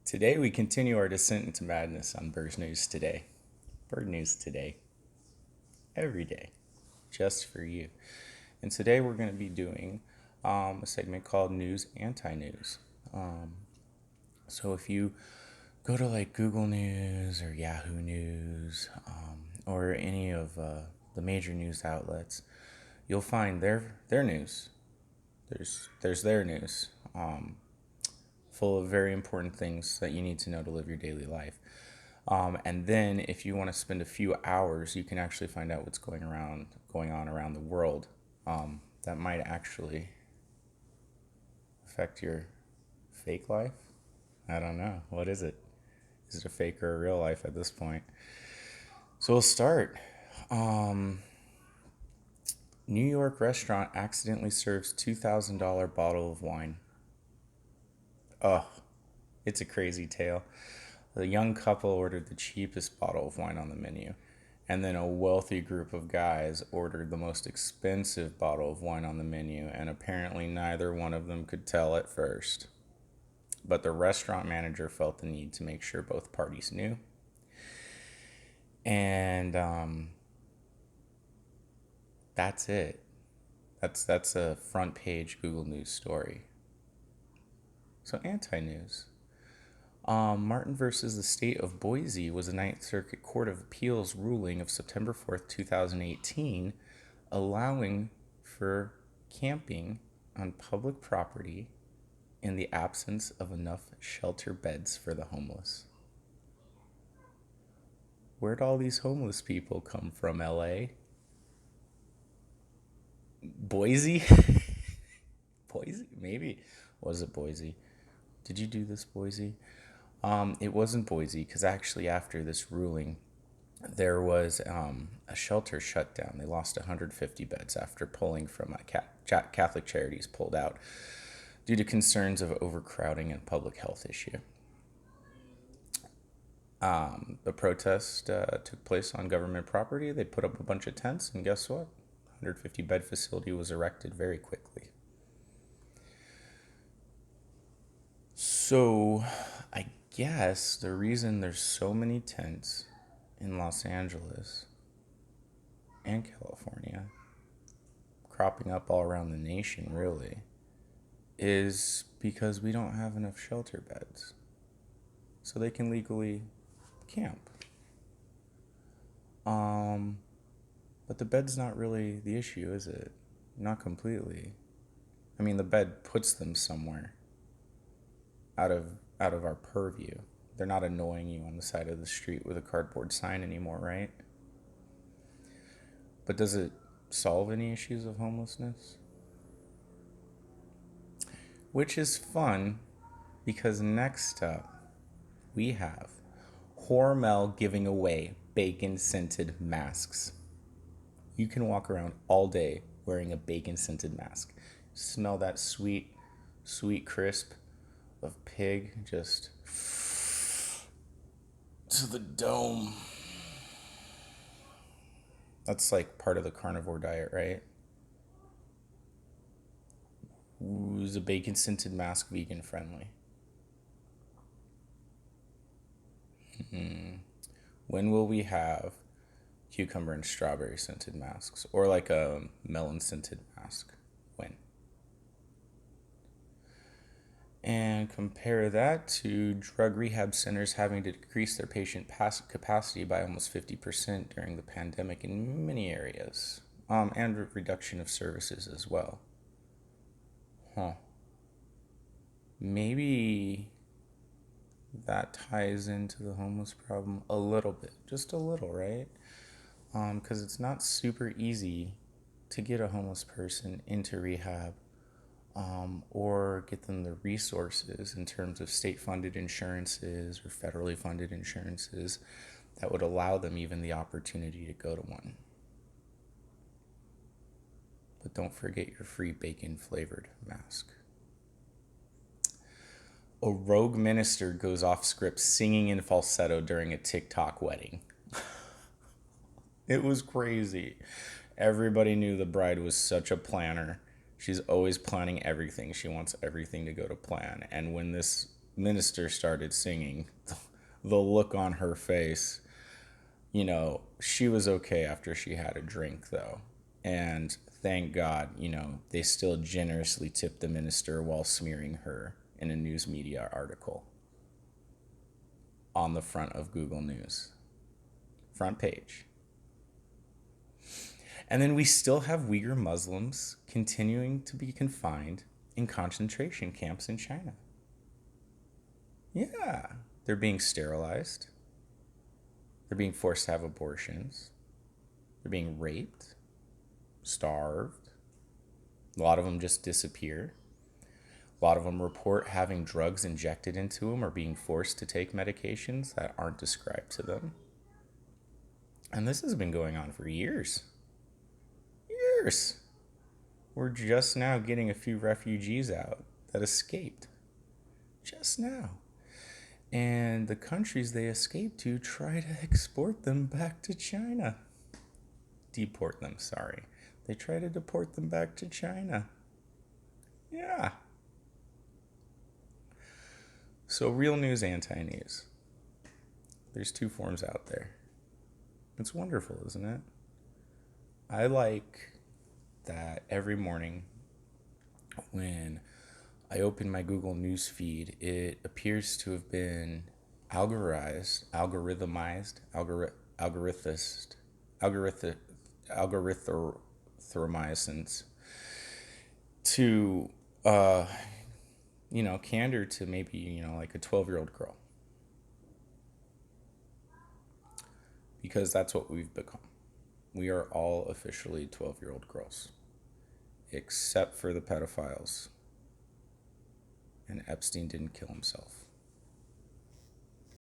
Today we continue our descent into madness on Bird News Today. Bird News Today. Every day. Just for you. And today we're going to be doing a segment called News Anti-News. So if you go to like Google News or Yahoo News or any of the major news outlets, you'll find their news. There's their news. Full of very important things that you need to know to live your daily life. And then if you want to spend a few hours, you can actually find out what's going on around the world. That might actually affect your fake life. I don't know. What is it? Is it a fake or a real life at this point? So we'll start. New York restaurant accidentally serves $2,000 bottle of wine. Ugh, it's a crazy tale. The young couple ordered the cheapest bottle of wine on the menu, and then a wealthy group of guys ordered the most expensive bottle of wine on the menu, and apparently neither one of them could tell at first. But the restaurant manager felt the need to make sure both parties knew. And that's it. That's a front page Google News story. So anti-news. Martin versus the State of Boise was a Ninth Circuit Court of Appeals ruling of September 4th, 2018, allowing for camping on public property in the absence of enough shelter beds for the homeless. Where'd all these homeless people come from, LA? Boise? Boise? Maybe. Was it Boise? Did you do this, Boise? It wasn't Boise, because actually after this ruling, there was a shelter shut down. They lost 150 beds after pulling from Catholic Charities pulled out due to concerns of overcrowding and public health issue. The protest took place on government property. They put up a bunch of tents, and guess what? 150 bed facility was erected very quickly. So I guess the reason there's so many tents in Los Angeles and California, cropping up all around the nation really, is because we don't have enough shelter beds. So they can legally camp. But the bed's not really the issue, is it? Not completely. I mean, the bed puts them somewhere out of our purview. They're not annoying you on the side of the street with a cardboard sign anymore, right? But does it solve any issues of homelessness? Which is fun, because next up we have Hormel giving away bacon-scented masks. You can walk around all day wearing a bacon-scented mask. Smell that sweet, sweet crisp of pig just to the dome. That's like part of the carnivore diet, right? Is a bacon scented mask vegan friendly? When will we have cucumber and strawberry scented masks, or like a melon scented mask? When? And compare that to drug rehab centers having to decrease their patient capacity by almost 50% during the pandemic in many areas, and reduction of services as well. Maybe that ties into the homeless problem a little bit, just a little, right? Because it's not super easy to get a homeless person into rehab, or get them the resources in terms of state-funded insurances or federally funded insurances that would allow them even the opportunity to go to one. But don't forget your free bacon-flavored mask. A rogue minister goes off script singing in falsetto during a TikTok wedding. It was crazy. Everybody knew the bride was such a planner. She's always planning everything. She wants everything to go to plan. And when this minister started singing, the look on her face, she was okay after she had a drink, though. And thank God, they still generously tipped the minister while smearing her in a news media article on the front of Google News. Front page. And then we still have Uyghur Muslims continuing to be confined in concentration camps in China. Yeah, they're being sterilized. They're being forced to have abortions. They're being raped, starved. A lot of them just disappear. A lot of them report having drugs injected into them or being forced to take medications that aren't described to them. And this has been going on for years. Years. We're just now getting a few refugees out that escaped. Just now. And the countries they escaped to try to export them back to China. Deport them, sorry. They try to deport them back to China. Yeah. So real news, anti-news. There's two forms out there. It's wonderful, isn't it? I like that every morning when I open my Google News feed, it appears to have been algorithmized, to, candor to maybe, like a 12-year-old girl. Because that's what we've become. We are all officially 12-year-old girls. Except for the pedophiles. And Epstein didn't kill himself.